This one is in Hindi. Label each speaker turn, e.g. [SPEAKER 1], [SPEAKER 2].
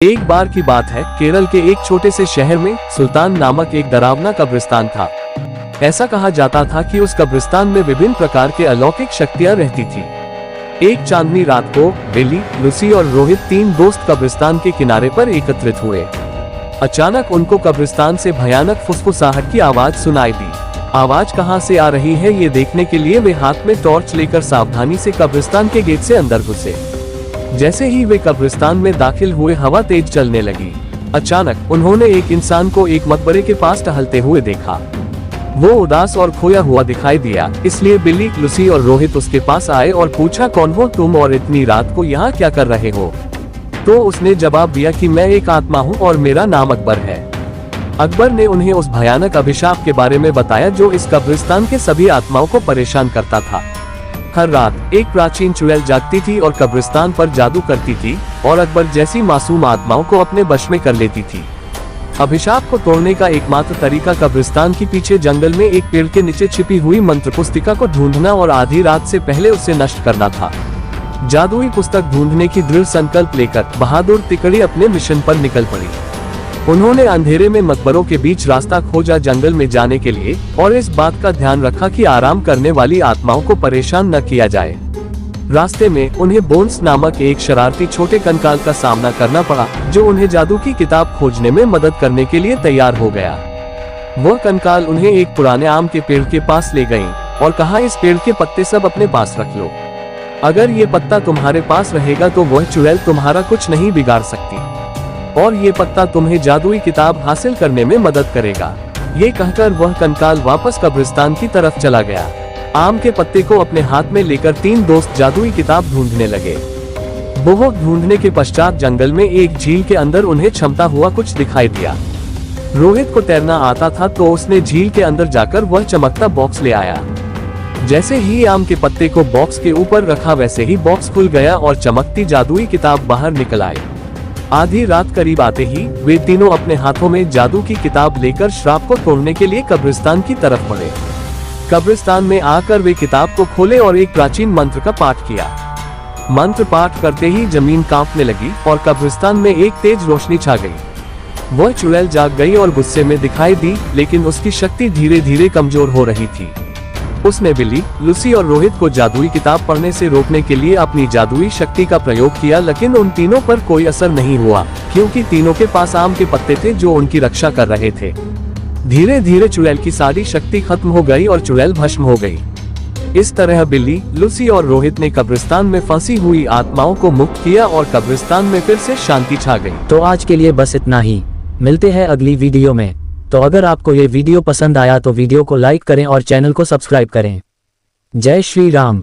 [SPEAKER 1] एक बार की बात है, केरल के एक छोटे से शहर में सुल्तान नामक एक डरावना कब्रिस्तान था। ऐसा कहा जाता था कि उस कब्रिस्तान में विभिन्न प्रकार के अलौकिक शक्तियां रहती थी। एक चांदनी रात को बिली, लूसी और रोहित तीन दोस्त कब्रिस्तान के किनारे पर एकत्रित हुए। अचानक उनको कब्रिस्तान से भयानक फुसफुसाहट की आवाज सुनाई दी। आवाज कहां से आ रही है ये देखने के लिए वे हाथ में टॉर्च लेकर सावधानी से कब्रिस्तान के गेट से अंदर घुसे। जैसे ही वे कब्रिस्तान में दाखिल हुए, हवा तेज चलने लगी। अचानक उन्होंने एक इंसान को एक मकबरे के पास टहलते हुए देखा। वो उदास और खोया हुआ दिखाई दिया, इसलिए बिली, लूसी और रोहित उसके पास आए और पूछा, कौन हो तुम और इतनी रात को यहाँ क्या कर रहे हो? तो उसने जवाब दिया कि मैं एक आत्मा हूँ और मेरा नाम अकबर है। अकबर ने उन्हें उस भयानक अभिशाप के बारे में बताया जो इस कब्रिस्तान के सभी आत्माओं को परेशान करता था। हर रात एक प्राचीन चुड़ैल जागती थी और कब्रिस्तान पर जादू करती थी और अकबर जैसी मासूम आत्माओं को अपने वश में कर लेती थी। अभिशाप को तोड़ने का एकमात्र तरीका कब्रिस्तान के पीछे जंगल में एक पेड़ के नीचे छिपी हुई मंत्र पुस्तिका को ढूंढना और आधी रात से पहले उसे नष्ट करना था। जादुई पुस्तक ढूंढने की दृढ़ संकल्प लेकर बहादुर तिकड़ी अपने मिशन पर निकल पड़ी। उन्होंने अंधेरे में मकबरों के बीच रास्ता खोजा जंगल में जाने के लिए, और इस बात का ध्यान रखा कि आराम करने वाली आत्माओं को परेशान न किया जाए। रास्ते में उन्हें बोन्स नामक एक शरारती छोटे कंकाल का सामना करना पड़ा, जो उन्हें जादू की किताब खोजने में मदद करने के लिए तैयार हो गया। वह कंकाल उन्हें एक पुराने आम के पेड़ के पास ले गयी और कहा, इस पेड़ के पत्ते सब अपने पास रख लो। अगर ये पत्ता तुम्हारे पास रहेगा तो वह चुड़ैल तुम्हारा कुछ नहीं बिगाड़ सकती, और ये पत्ता तुम्हें जादुई किताब हासिल करने में मदद करेगा। ये कहकर वह कंकाल वापस कब्रिस्तान की तरफ चला गया। आम के पत्ते को अपने हाथ में लेकर तीन दोस्त जादुई किताब ढूंढने लगे। बहुत ढूंढने के पश्चात जंगल में एक झील के अंदर उन्हें क्षमता हुआ कुछ दिखाई दिया। रोहित को तैरना आता था तो उसने झील के अंदर जाकर वह चमकता बॉक्स ले आया। जैसे ही आम के पत्ते को बॉक्स के ऊपर रखा, वैसे ही बॉक्स खुल गया और चमकती जादुई किताब बाहर निकल आई। आधी रात करीब आते ही वे तीनों अपने हाथों में जादू की किताब लेकर श्राप को तोड़ने के लिए कब्रिस्तान की तरफ बढ़े। कब्रिस्तान में आकर वे किताब को खोले और एक प्राचीन मंत्र का पाठ किया। मंत्र पाठ करते ही जमीन कांपने लगी और कब्रिस्तान में एक तेज रोशनी छा गई। वह चुड़ैल जाग गई और गुस्से में दिखाई दी, लेकिन उसकी शक्ति धीरे धीरे कमजोर हो रही थी। उसने बिली, लूसी और रोहित को जादुई किताब पढ़ने से रोकने के लिए अपनी जादुई शक्ति का प्रयोग किया, लेकिन उन तीनों पर कोई असर नहीं हुआ, क्योंकि तीनों के पास आम के पत्ते थे जो उनकी रक्षा कर रहे थे। धीरे धीरे चुड़ैल की सारी शक्ति खत्म हो गई और चुड़ैल भस्म हो गई। इस तरह बिली, लूसी और रोहित ने कब्रिस्तान में फंसी हुई आत्माओं को मुक्त किया और कब्रिस्तान में फिर से शांति छा गई।
[SPEAKER 2] तो आज के लिए बस इतना ही, मिलते हैं अगली वीडियो में। तो अगर आपको ये वीडियो पसंद आया तो वीडियो को लाइक करें और चैनल को सब्सक्राइब करें। जय श्री राम।